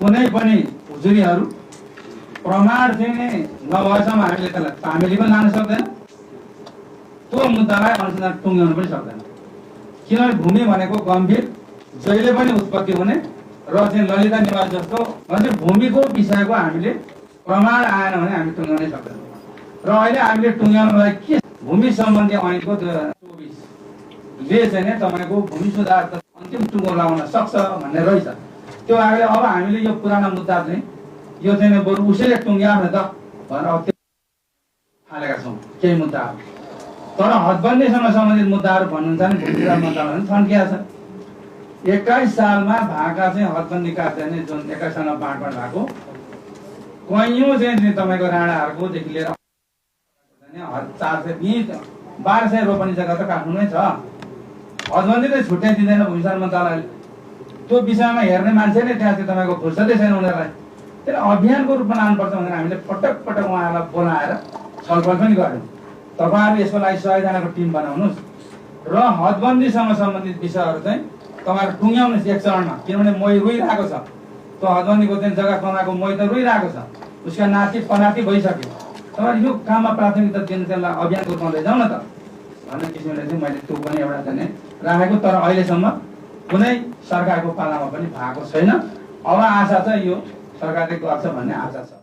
कुनै पनि हुजुरीहरू प्रमाण चाहिँ नभएसम्म हामीले त्यसलाई तामेली पनि लान सक्दैन, त्यो मुद्दालाई अनुसन्धान टुङ्ग्याउन पनि सक्दैन। किनभने भूमि भनेको गम्भीर, जहिले पनि उत्पत्ति हुने र चाहिँ ललिता निवास जस्तो भन्छ भूमिको विषयको हामीले प्रमाण आएन भने हामी टुङ्ग्याउनै सक्दैनौँ। र अहिले हामीले टुङ्ग्याउनलाई के भूमि सम्बन्धी ऐनको 2024ले चाहिँ तपाईँको भूमि सुधार अन्तिम टुङ्गो लगाउन सक्छ भन्ने रहेछ। त्यो आएर अब हामीले यो पुरानो मुद्दा चाहिँ यो चाहिँ बरु उसैले टुङ्ग्याउने त भनेर अब थालेका छौँ केही मुद्दाहरू। तर हदबन्दीसँग सम्बन्धित मुद्दाहरू भन्नुहुन्छ भने भूमि सुधार मन्त्रालयले थन्किया छ। 21 सालमा भाका चाहिँ हदबन्दीका चाहिँ जुन 21 सालमा बाँडफाँड भएको कैयौँ चाहिँ तपाईँको राणाहरूकोदेखि लिएर 1200 रोपनी जग्गा त काठमाडौँमै छ। हदबन्दी चाहिँ छुट्याइ दिँदैन भूमि सुधार मन्त्रालयले। त्यो विषयमा हेर्ने मान्छे नै त्यहाँ चाहिँ तपाईँको फुर्सदै छैन उनीहरूलाई। त्यसलाई अभियानको रूपमा लानुपर्छ भनेर हामीले पटक पटक उहाँहरूलाई बोलाएर छलफल पनि गऱ्यौँ। तपाईँहरू यसको लागि 100 जनाको टिम बनाउनुहोस् र हदबन्दीसँग सम्बन्धित विषयहरू चाहिँ तपाईँहरू टुङ्ग्याउनुहोस् एक चरणमा। किनभने मै रोइरहेको छ, त्यो हदबन्दीको चाहिँ जग्गा कमाएको मै त रोइरहेको छ, उसका नाति पनाति भइसक्यो। तपाईँहरू यो काममा प्राथमिकता दिनु त्यसलाई अभियानको रूपमा लैजाउँ न त भन्ने किसिमले चाहिँ मैले त्यो पनि एउटा चाहिँ राखेको। तर अहिलेसम्म कुनै सरकारको पालामा पनि भएको छैन। अब आशा छ यो सरकारले गर्छ भन्ने आशा छ।